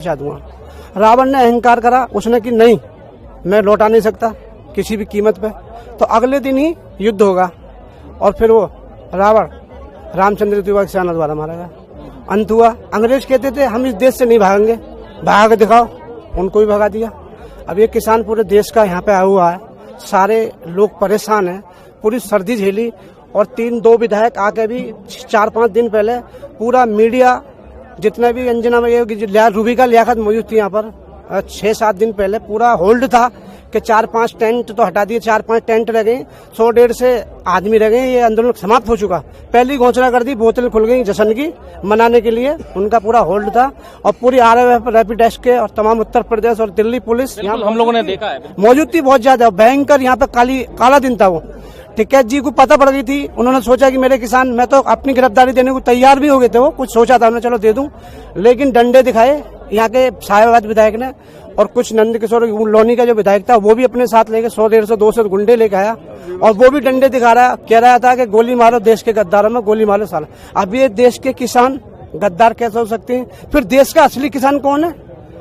पहुंचा दूंगा। रावण ने अहंकार करा, उसने कि नहीं मैं लौटा नहीं सकता किसी भी कीमत पे, तो अगले दिन ही युद्ध होगा और फिर वो रावण रामचंद्र की सेना द्वारा मारा गया। अंत हुआ। अंग्रेज कहते थे हम इस देश से नहीं भागेंगे, भाग दिखाओ, उनको भी भगा दिया। अब ये किसान पूरे देश का यहाँ पे आया हुआ है, सारे लोग परेशान हैं, पूरी सर्दी झेली और 3-2 विधायक आके भी 4-5 दिन पहले पूरा मीडिया जितना भी अंजना में रूबी का लियाकत मौजूद थी यहाँ पर 6-7 दिन पहले पूरा होल्ड था कि 4-5 टेंट तो हटा दिए, 4-5 टेंट रह गए, 100-150 से आदमी रह गए, ये आंदोलन समाप्त हो चुका। पहली घोषणा कर दी, बोतल खुल गई जश्न की मनाने के लिए, उनका पूरा होल्ड था। और पूरी RAF रैपिड डेस्क के और तमाम उत्तर प्रदेश और दिल्ली पुलिस यहाँ हम लोगों ने देखा है मौजूद थी, बहुत ज्यादा भयंकर। यहाँ पे काला दिन था वो। टिकैत जी को पता पड़ गई थी, उन्होंने सोचा कि मेरे किसान, मैं तो अपनी गिरफ्तारी देने को तैयार भी हो गए थे, वो कुछ सोचा था उन्होंने चलो दे दूं, लेकिन डंडे दिखाए यहाँ के साहेबाबाद विधायक ने और कुछ नंद किशोर लोनी का जो विधायक था वो भी अपने साथ लेके 100-150-200 गुंडे लेके आया और वो भी डंडे दिखा रहा, कह रहा था कि गोली मारो देश के गद्दारों में, गोली मारो साला। अब ये देश के किसान गद्दार कैसे हो सकते हैं? फिर देश का असली किसान कौन है?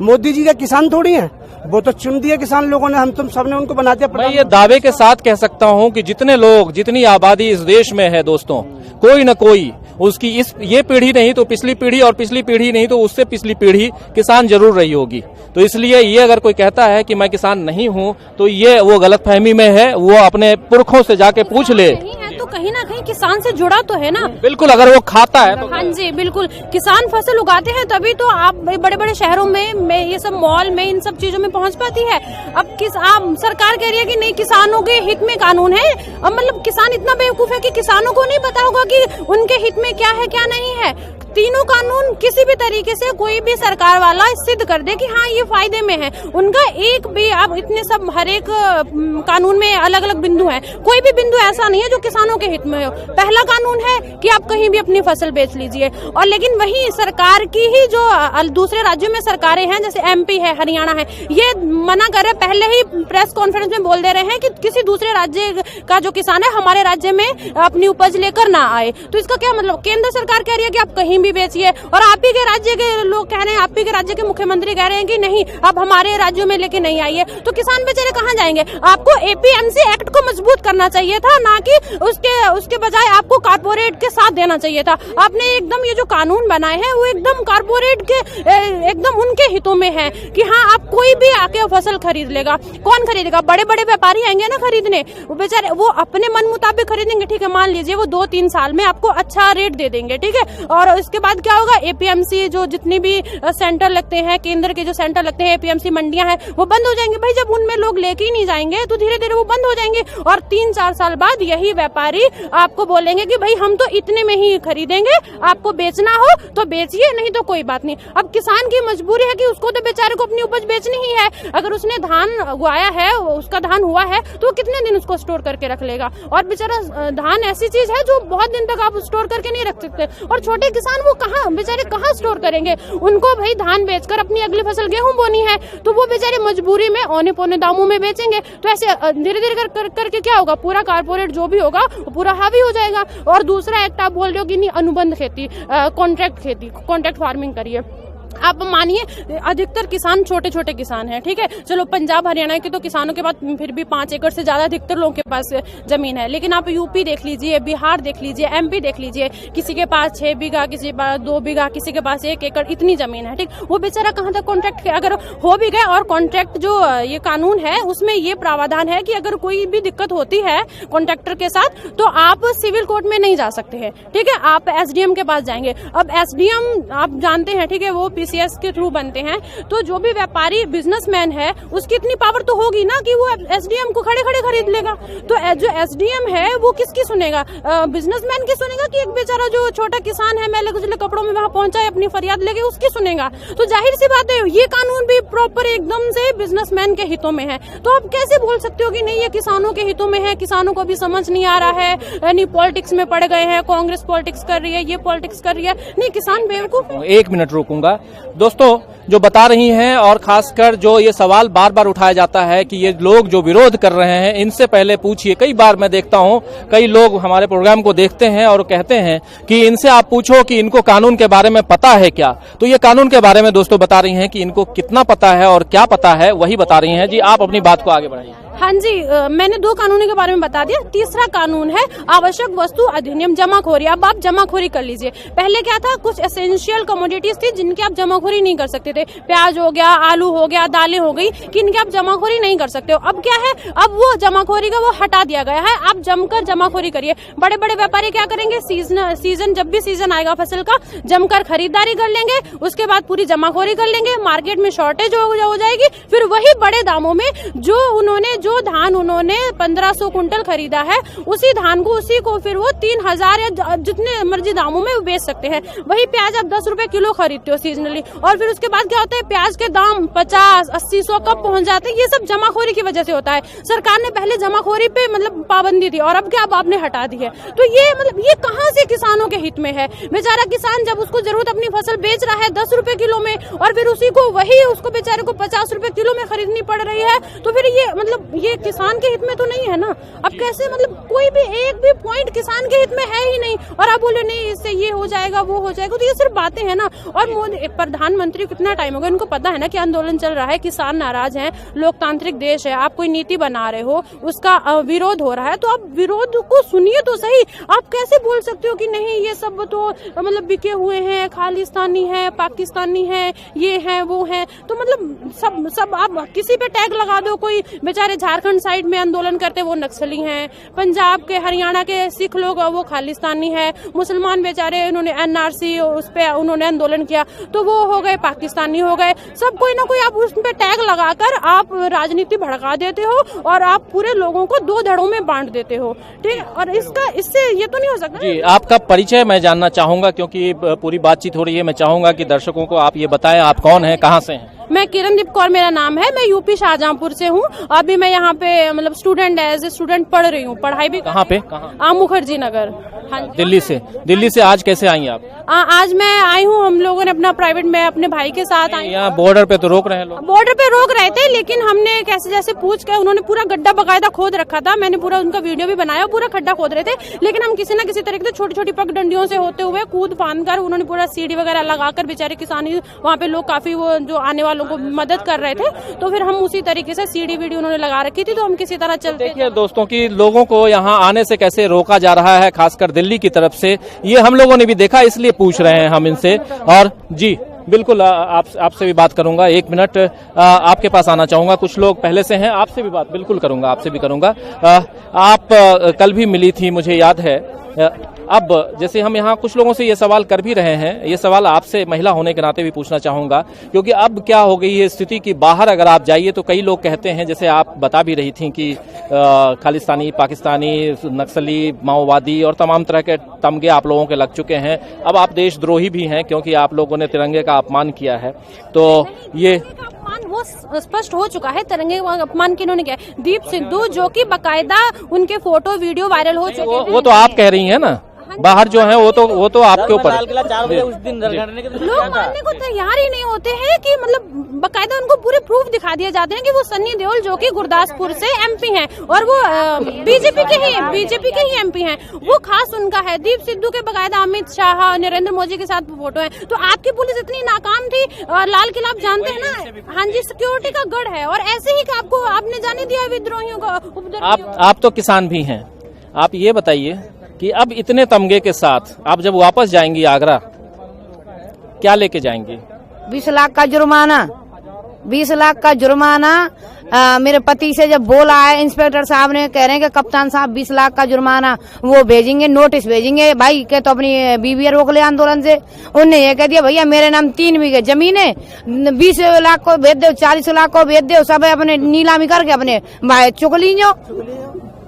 मोदी जी का किसान थोड़ी है, वो तो चुन दिए किसान लोगों ने, हम तुम सबने उनको बना दिया। मैं ये दावे के साथ कह सकता हूँ कि जितने लोग, जितनी आबादी इस देश में है दोस्तों, कोई न कोई उसकी ये पीढ़ी नहीं तो पिछली पीढ़ी और पिछली पीढ़ी नहीं तो उससे पिछली पीढ़ी किसान जरूर रही होगी। तो इसलिए ये अगर कोई कहता है कि मैं किसान नहीं हूँ तो ये वो गलतफहमी में है, वो अपने पुरखों से जाके पूछ ले। तो कहीं ना कहीं किसान से जुड़ा तो है ना। बिल्कुल, अगर वो खाता है तो। हाँ जी बिल्कुल, किसान फसल उगाते हैं तभी तो आप बड़े बड़े शहरों में ये सब मॉल में इन सब चीजों में पहुंच पाती है। अब आप सरकार कह रही है कि नहीं किसानों के हित में कानून है। अब मतलब किसान इतना बेवकूफ है कि किसानों को नहीं पता होगा कि उनके हित में क्या है क्या नहीं है। तीनों कानून किसी भी तरीके से कोई भी सरकार वाला सिद्ध कर दे कि हाँ ये फायदे में है उनका, एक भी आप इतने सब हर एक कानून में अलग अलग बिंदु है, कोई भी बिंदु ऐसा नहीं है जो किसानों के हित में हो। पहला कानून है कि आप कहीं भी अपनी फसल बेच लीजिए, और लेकिन वही सरकार की ही जो दूसरे राज्यों में सरकारें हैं जैसे MP है, हरियाणा है, ये मना कर रहे, पहले ही प्रेस कॉन्फ्रेंस में बोल दे रहे हैं कि किसी दूसरे राज्य का जो किसान है हमारे राज्य में अपनी उपज लेकर ना आए। तो इसका क्या मतलब? केंद्र सरकार कह रही है कि आप कहीं भी बेचिए और आप ही के राज्य के लोग कह रहे हैं, आप ही के राज्य के मुख्यमंत्री कह रहे हैं कि नहीं आप हमारे राज्यों में लेके नहीं आइए, तो किसान बेचारे कहाँ जाएंगे? आपको APMC एक्ट को मजबूत करना चाहिए था, ना कि उसके बजाय आपको कारपोरेट के साथ देना चाहिए था। आपने एकदम ये जो कानून बनाए हैं वो एकदम कारपोरेट के एकदम उनके हितों में है कि हाँ आप कोई भी आके फसल खरीद लेगा। कौन खरीदेगा? बड़े बड़े व्यापारी आएंगे ना खरीदने, वो बेचारे वो अपने मन मुताबिक खरीदेंगे। ठीक है, मान लीजिए वो 2-3 साल में आपको अच्छा रेट दे देंगे, ठीक है, और इसके बाद क्या होगा? APMC जो जितनी भी सेंटर लगते हैं, केंद्र के जो सेंटर लगते हैं, APMC मंडियां हैं, वो बंद हो जाएंगे। भाई जब उनमें लोग लेके ही नहीं जाएंगे तो धीरे धीरे वो बंद हो जाएंगे और 3-4 साल बाद यही व्यापारी आपको बोलेंगे कि भाई हम तो इतने में ही खरीदेंगे, आपको बेचना हो तो बेचिए, नहीं तो कोई बात नहीं। अब किसान की मजबूरी है कि उसको तो बेचारे को अपनी उपज बेचनी ही है। अगर उसने धान उगाया है, उसका धान हुआ है, तो वो कितने दिन उसको स्टोर करके रख लेगा? और बेचारा धान ऐसी चीज है जो बहुत दिन तक आप स्टोर करके नहीं रख सकते। और छोटे किसान वो बेचारे कहाँ स्टोर करेंगे? उनको भाई धान बेचकर अपनी अगली फसल गेहूं बोनी है, तो वो बेचारे मजबूरी में औने पौने दामों में बेचेंगे। तो ऐसे धीरे धीरे करके क्या होगा? पूरा कारपोरेट जो भी होगा वो पूरा हावी हो जाएगा। और दूसरा एक्ट आप बोल रहे हो कि नहीं अनुबंध खेती, कॉन्ट्रैक्ट फार्मिंग करिए। आप मानिए अधिकतर किसान छोटे छोटे किसान हैं, ठीक है, चलो पंजाब हरियाणा के तो किसानों के पास फिर भी 5 एकड़ से ज्यादा अधिकतर लोगों के पास जमीन है, लेकिन आप यूपी देख लीजिए, बिहार देख लीजिए, MP देख लीजिए, किसी के पास 6 बीघा, किसी के पास 2 बीघा, किसी के पास 1 एकड़, इतनी जमीन है, ठीक। वो बेचारा कहाँ तक कॉन्ट्रैक्ट, अगर हो भी गए, और कॉन्ट्रैक्ट जो ये कानून है उसमें ये प्रावधान है कि अगर कोई भी दिक्कत होती है कॉन्ट्रैक्टर के साथ तो आप सिविल कोर्ट में नहीं जा सकते हैं, ठीक है, आप SDM के पास जाएंगे। अब SDM आप जानते हैं, ठीक है, वो PCS के थ्रू बनते हैं, तो जो भी व्यापारी बिजनेसमैन है उसकी इतनी पावर तो होगी ना कि वो SDM को खड़े खड़े खरीद लेगा। तो जो SDM है वो किसकी सुनेगा? बिजनेसमैन की सुनेगा कि एक बेचारा जो छोटा किसान है मैले गुजले कपड़ों में वहां पहुंचा है अपनी फरियाद लेके, उसकी सुनेगा? तो जाहिर सी बात है ये कानून भी प्रॉपर एकदम से बिजनेसमैन के हितों में है। तो आप कैसे बोल सकते हो कि नहीं ये किसानों के हितों में है? किसानों को भी समझ नहीं आ रहा है, यानी पॉलिटिक्स में पड़ गए हैं, कांग्रेस पॉलिटिक्स कर रही है, ये पॉलिटिक्स कर रही है। नहीं, किसान बेवकूफ। 1 मिनट रोकूंगा। दोस्तों जो बता रही हैं, और खासकर जो ये सवाल बार बार उठाया जाता है कि ये लोग जो विरोध कर रहे हैं इनसे पहले पूछिए। कई बार मैं देखता हूं, कई लोग हमारे प्रोग्राम को देखते हैं और कहते हैं कि इनसे आप पूछो कि इनको कानून के बारे में पता है क्या। तो ये कानून के बारे में दोस्तों बता रही हैं कि इनको कितना पता है और क्या पता है, वही बता रही हैं। जी, आप अपनी बात को आगे बढ़ाइए। हाँ जी, मैंने 2 कानूनों के बारे में बता दिया। तीसरा कानून है आवश्यक वस्तु अधिनियम, जमाखोरी। अब आप जमाखोरी कर लीजिए। पहले क्या था, कुछ एसेंशियल कमोडिटीज थी जिनकी आप जमाखोरी नहीं कर सकते थे। प्याज हो गया, आलू हो गया, दालें हो गई, कि इनकी आप जमाखोरी नहीं कर सकते हो। अब क्या है, अब वो जमाखोरी का वो हटा दिया गया है। आप जमकर जमाखोरी करिए। बड़े बड़े व्यापारी क्या करेंगे, सीजन जब भी सीजन आएगा फसल का, जमकर खरीदारी कर लेंगे, उसके बाद पूरी जमाखोरी कर लेंगे, मार्केट में शॉर्टेज हो जाएगी, फिर वही बड़े दामों में जो धान उन्होंने 1500 कुंटल खरीदा है, उसी धान को फिर वो 3000 या जितने मर्जी दामों में बेच सकते हैं। वही प्याज आप 10 रुपए किलो खरीदते हो सीजनली, और फिर उसके बाद क्या होता है, प्याज के दाम 50, 80, 100 कब पहुंच जाते हैं। ये सब जमाखोरी की वजह से होता है। सरकार ने पहले जमाखोरी पे मतलब पाबंदी थी, और अब क्या, अब आपने हटा दी है। तो ये मतलब ये कहाँ से किसानों के हित में है। बेचारा किसान जब उसको जरूरत अपनी फसल बेच रहा है 10 रुपए किलो में, और फिर उसको बेचारे को 50 रुपए किलो में खरीदनी पड़ रही है, तो फिर ये मतलब ये किसान के हित में तो नहीं है ना। अब कैसे, मतलब कोई भी एक भी पॉइंट किसान के हित में है ही नहीं, और आप बोले नहीं इससे ये हो जाएगा वो हो जाएगा, तो ये सिर्फ बातें हैं ना। और मोदी प्रधानमंत्री कितना टाइम हो गया, इनको पता है ना कि आंदोलन चल रहा है, किसान नाराज हैं, लोकतांत्रिक देश है, आप कोई नीति बना रहे हो, उसका विरोध हो रहा है, तो आप विरोध को सुनिए तो सही। आप कैसे बोल सकते हो कि नहीं ये सब तो मतलब बिके हुए हैं, खालिस्तानी है, पाकिस्तानी है, ये है वो है, तो मतलब सब आप किसी पे टैग लगा दो। कोई बेचारे झारखंड साइड में आंदोलन करते वो नक्सली हैं, पंजाब के हरियाणा के सिख लोग वो खालिस्तानी है, मुसलमान बेचारे उन्होंने एनआरसी उस पे उन्होंने आंदोलन किया तो वो हो गए पाकिस्तानी हो गए। सब कोई ना कोई आप उस पे टैग लगाकर आप राजनीति भड़का देते हो, और आप पूरे लोगों को 2 धड़ों में बांट देते हो, ठीक है। और इससे ये तो नहीं हो सकता। जी, आपका परिचय मैं जानना चाहूंगा, क्योंकि पूरी बातचीत हो रही है। मैं चाहूंगा कि दर्शकों को आप ये बताएं, आप कौन हैं, कहाँ से हैं? मैं किरणदीप कौर मेरा नाम है, मैं यूपी शाहजहांपुर से हूँ। अभी मैं यहाँ पे मतलब एज ए स्टूडेंट पढ़ रही हूँ, पढ़ाई भी। कहाँ पे? कहाँ? मुखर्जी नगर। हाँ, दिल्ली से आज कैसे आई आप? आज मैं आई हूँ, हम लोगों ने अपना प्राइवेट में अपने भाई के साथ आई। यहाँ बॉर्डर पे तो रोक रहे हैं लोग। बॉर्डर पे रोक रहे थे, लेकिन हमने कैसे जैसे पूछ के, उन्होंने पूरा गड्ढा बकायदा खोद रखा था, मैंने पूरा उनका वीडियो भी बनाया, पूरा खड्डा खोद रहे थे, लेकिन हम किसी न किसी तरीके से छोटी छोटी पगडंडियों से होते हुए कूद फांद कर, उन्होंने पूरा सीढ़ी वगैरह लगाकर, बेचारे किसानी वहाँ पे लोग काफी वो जो आने वालों को मदद कर रहे थे, तो फिर हम उसी तरीके से सीढ़ी वीडियो उन्होंने लगा रखी थी, तो हम किसी तरह चलते। देखिए दोस्तों की लोगों को यहाँ आने से कैसे रोका जा रहा है, खासकर दिल्ली की तरफ से, ये हम लोगों ने भी देखा, इसलिए पूछ रहे हैं हम इनसे। और जी बिल्कुल आपसे भी बात करूंगा, 1 मिनट आपके पास आना चाहूंगा। कुछ लोग पहले से हैं, आपसे भी बात बिल्कुल करूंगा, आपसे भी करूंगा। आप कल भी मिली थी, मुझे याद है। अब जैसे हम यहाँ कुछ लोगों से ये सवाल कर भी रहे हैं, ये सवाल आपसे महिला होने के नाते भी पूछना चाहूंगा, क्योंकि अब क्या हो गई है स्थिति कि बाहर अगर आप जाइए तो कई लोग कहते हैं, जैसे आप बता भी रही थी कि खालिस्तानी, पाकिस्तानी, नक्सली, माओवादी और तमाम तरह के तमगे आप लोगों के लग चुके हैं। अब आप देशद्रोही भी हैं, क्योंकि आप लोगों ने तिरंगे का अपमान किया है। तो ये अपमान वो स्पष्ट हो चुका है, तिरंगे का अपमान किन्होंने किया? दीप सिद्धू, जो कि बकायदा उनके फोटो वीडियो वायरल हो चुके हैं। वो तो आप कह रही हैं ना, बाहर जो है वो तो आपके ऊपर। लोग मानने को तैयार ही नहीं होते हैं कि मतलब बकायदा उनको पूरे प्रूफ दिखा दिए जाते हैं कि वो सन्नी देओल, जो कि गुरदासपुर से एमपी हैं, और वो बीजेपी के ही एमपी हैं, वो खास उनका है। दीप सिद्धू के बकायदा अमित शाह, नरेंद्र मोदी के साथ फोटो है। तो आपकी पुलिस इतनी नाकाम थी, लाल किला आप जानते हैं ना, हाँ जी, सिक्योरिटी का गढ़ है, और ऐसे ही आपको आपने जाने दिया विद्रोहियों का। आप तो किसान भी हैं, आप ये बताइए कि अब इतने तमगे के साथ आप जब वापस जाएंगी आगरा, क्या लेके जाएंगी? 20 लाख का जुर्माना, 20 लाख का जुर्माना। मेरे पति से जब बोला है, इंस्पेक्टर साहब ने कह रहे हैं कि कप्तान साहब 20 लाख का जुर्माना वो भेजेंगे, नोटिस भेजेंगे। भाई के तो अपनी बीवी रोक ले आंदोलन से। उन्हें ये कह दिया, भैया मेरे नाम 3 बीघे जमीन है, 20 लाख को भेज दो, 40 लाख को भेज दो, सब अपने नीलामी करके अपने भाई चुक लीजो,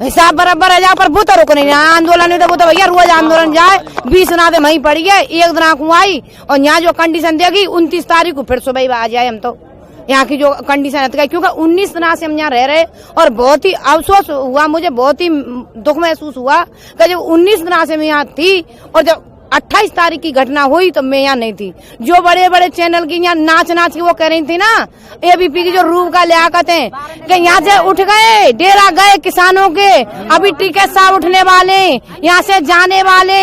हिसाब बराबर है। जा पर वो तो रुक नहीं आंदोलन में, तो वो तो भैया रोज आंदोलन जाए। 20 नाते वहीं पड़ी है, 1 दिन को आई, और यहाँ जो कंडीशन देगी 29 तारीख को फिर सुबह आ जाए। हम तो यहाँ की जो कंडीशन है, क्योंकि 19 दिन से हम यहाँ रह रहे, और बहुत ही अफसोस हुआ मुझे, बहुत ही दुख महसूस हुआ कि जब 19 दिन से मैं यहाँ थी, और जब 28 तारीख की घटना हुई तो मैं यहाँ नहीं थी। जो बड़े बड़े चैनल की यहाँ नाच नाच के वो कह रही थी ना, एबीपी की जो रूप का लियाकत है कि यहाँ से उठ गए, डेरा गए किसानों के, अभी टिकट साहब उठने वाले, यहाँ से जाने वाले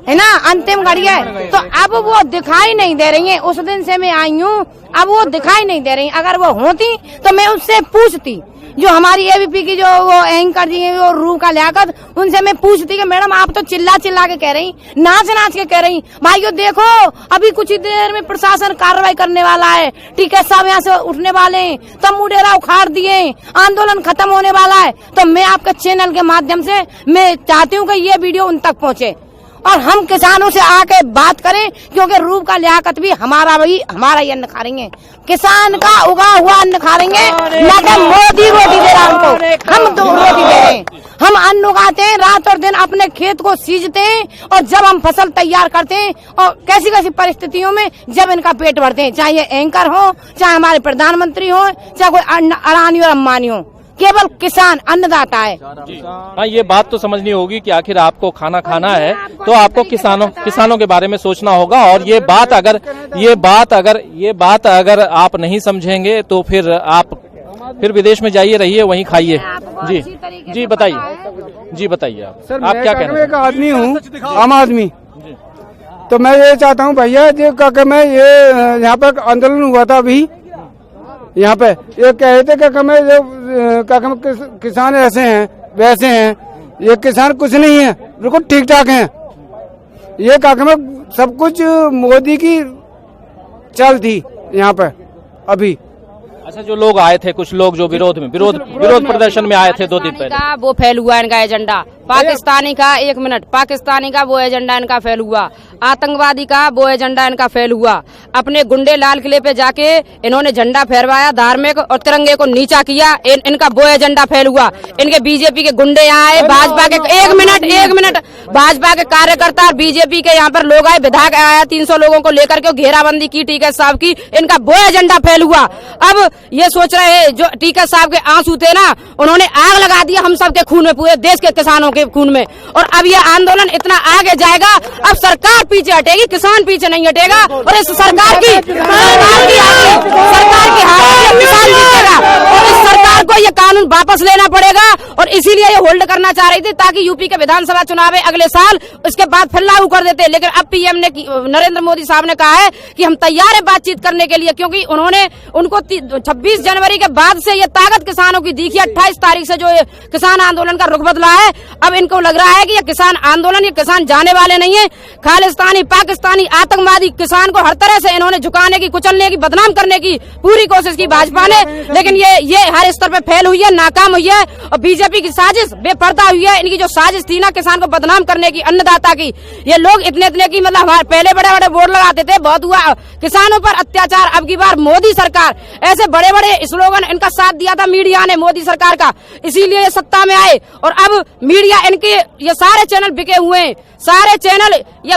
है ना, अंतिम घड़ी है। तो अब वो दिखाई नहीं दे रही है। उस दिन से मैं आई हूँ, अब वो दिखाई नहीं दे रही। अगर वो होती तो मैं उससे पूछती, जो हमारी एबीपी की जो वो एंकर जी है, वो रूह का लियाकत, उनसे मैं पूछती कि मैडम आप तो चिल्ला चिल्ला के कह रही, नाच नाच के कह रही, भाइयों देखो अभी कुछ ही देर में प्रशासन कार्रवाई करने वाला है, टिकट साहब यहाँ से उठने वाले हैं, तम्बू डेरा उखाड़ दिए, आंदोलन खत्म होने वाला है। तो मैं आपके चैनल के माध्यम से मैं चाहती हूँ कि ये वीडियो उन तक पहुँचे और हम किसानों से आके बात करें, क्योंकि रूप का लियाकत भी हमारा ही अन्न खा रही है, किसान का उगा हुआ अन्न खा रही है, ना कि मोदी रोटी दे रहा हमको। हम तो रोटी दे रहे हैं, हम अन्न उगाते हैं, रात और दिन अपने खेत को सींचते हैं, और जब हम फसल तैयार करते हैं और कैसी कैसी परिस्थितियों में जब इनका पेट भरते हैं, चाहे ये एंकर हो, चाहे हमारे प्रधानमंत्री हो, चाहे कोई अडानी और अंबानी हो, केवल किसान अन्नदाता है। हाँ, ये बात तो समझनी होगी कि आखिर आपको खाना खाना है तो आपको किसानों के बारे में सोचना होगा। और ये बात अगर आप नहीं समझेंगे तो फिर आप विदेश में जाइए, रहिए, वहीं खाइए। जी बताइए आप क्या कहना हैं? एक आदमी हूँ, आम आदमी, तो मैं ये चाहता हूँ भैया जो मैं ये यहाँ पर आंदोलन हुआ था अभी यहाँ पे, ये कह रहे थे कि किसान ऐसे हैं वैसे हैं, ये किसान कुछ नहीं है, बिल्कुल ठीक ठाक हैं। ये सब कुछ मोदी की चल थी यहाँ पे अभी। अच्छा, जो लोग आए थे, कुछ लोग जो विरोध प्रदर्शन में आए थे 2 दिन पहले, वो फैल हुआ इनका एजेंडा, पाकिस्तानी का, एक मिनट, पाकिस्तानी का वो एजेंडा इनका फैल हुआ, आतंकवादी का वो एजेंडा इनका फैल हुआ। अपने गुंडे लाल किले पे जाके इन्होंने झंडा फहरवाया धार्मिक और तिरंगे को नीचा किया, इनका वो एजेंडा फैल हुआ। इनके बीजेपी के गुंडे यहाँ आए, भाजपा के एक मिनट भाजपा के कार्यकर्ता और बीजेपी के यहाँ पर लोग आए, विधायक आया 300 लोगों को लेकर के घेराबंदी की टिकैत साहब की, इनका वो एजेंडा फैल हुआ। अब ये सोच रहे हैं जो टिकैत साहब के आंसू थे ना, उन्होंने आग लगा दिया हम सबके खून में, पूरे देश के किसानों के खून में। और अब ये आंदोलन इतना आगे जाएगा, अब सरकार पीछे हटेगी, किसान पीछे नहीं हटेगा। और इस सरकार की हार किसान जीतेगा, और इस सरकार को ये कानून वापस लेना पड़ेगा। और इसीलिए ये होल्ड करना चाह रही थी ताकि यूपी के विधानसभा चुनाव अगले साल, उसके बाद फिर लागू कर देते। लेकिन अब पीएम ने, नरेंद्र मोदी साहब ने कहा है कि हम तैयार है बातचीत करने के लिए, क्योंकि उनको 26 जनवरी के बाद से ये ताकत किसानों की दिखी। 28 तारीख से जो किसान आंदोलन का रुख बदला है, अब इनको लग रहा है कि ये किसान आंदोलन, ये किसान जाने वाले नहीं है। खालिस्तानी, पाकिस्तानी, आतंकवादी किसान को हर तरह से इन्होंने झुकाने की, कुचलने की, बदनाम करने की पूरी कोशिश की भाजपा ने, लेकिन ये हर स्तर पे फेल हुई है, नाकाम हुई है। और बीजेपी की साजिश बेपर्दा हुई है। इनकी जो साजिश थी ना किसान को बदनाम करने की, अन्नदाता की, ये लोग इतने की, मतलब हमारे पहले बड़े बड़े बोर्ड लगाते थे, बहुत हुआ किसानों पर अत्याचार। अब की बार मोदी सरकार, ऐसे बड़े बड़े स्लोगन इनका साथ दिया था मीडिया ने मोदी सरकार का, इसीलिए ये सत्ता में आए। और अब मीडिया इनके ये सारे चैनल बिके हुए हैं, सारे चैनल ये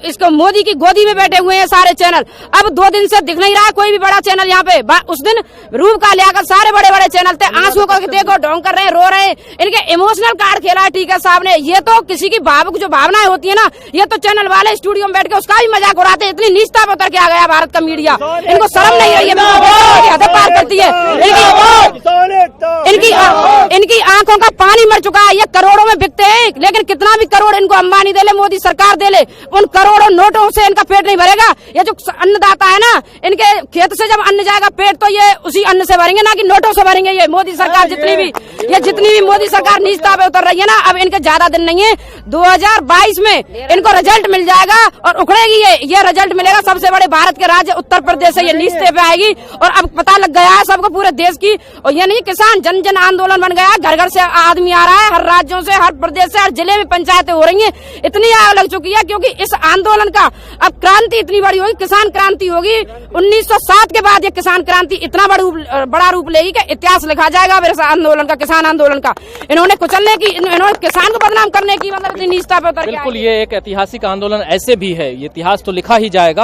इसको मोदी की गोदी में बैठे हुए हैं सारे चैनल। अब 2 दिन से दिख नहीं रहा है कोई भी बड़ा चैनल यहाँ पे। उस दिन रूप का लियाकत, सारे बड़े बड़े चैनल थे, आंसुओं को देखो ढोंग कर रहे हैं, रो रहे हैं। इनके इमोशनल कार्ड खेला है टिकैत साहब ने। ये तो किसी की भावुक जो भावनाएं होती है ना, ये तो चैनल वाले स्टूडियो में बैठ के उसका भी मजाक उड़ाते हैं। इतनी नीचता पे उतर के आ गया भारत का मीडिया, इनको शर्म नहीं रही है, हद पार करती है। इनकी आंखों का पानी मर चुका है। ये करोड़ों में बिकते हैं, लेकिन कितना भी करोड़ इनको अंबानी दे ले, मोदी सरकार दे ले, उन करोड़ों नोटों से इनका पेट नहीं भरेगा। ये जो अन्नदाता है ना, इनके खेत से जब अन्न जाएगा पेट, तो ये उसी अन्न से भरेंगे, ना कि नोटों से भरेंगे। ये मोदी सरकार जितनी भी मोदी सरकार नीचता पे उतर रही है ना, अब इनके ज्यादा दिन नहीं है, 2022 में इनको रिजल्ट मिल जाएगा और उखड़ेगी ये रिजल्ट मिलेगा। सबसे बड़े भारत के राज्य उत्तर प्रदेश से ये नीचते पे आएगी। और अब पता लग गया है सबको पूरे देश की, और ये नहीं किसान जन जन आंदोलन बन गया, घर घर से आदमी आ रहा है, हर राज्यों से, हर प्रदेश से, हर जिले में पंचायतें हो रही हैं। इतनी आग लग चुकी है, क्योंकि इस आंदोलन का अब क्रांति इतनी बड़ी होगी, किसान क्रांति होगी। 1907 के बाद ये किसान क्रांति इतना बड़ा रूप लेगी कि इतिहास लिखा जाएगा इस आंदोलन का, किसान आंदोलन का। इन्होंने कुचलने की, इन्होंने किसान को बदनाम करने की, मतलब इतनी नीचता पे उतर के। बिल्कुल, ये एक ऐतिहासिक आंदोलन ऐसे भी है, ये इतिहास तो लिखा ही जाएगा।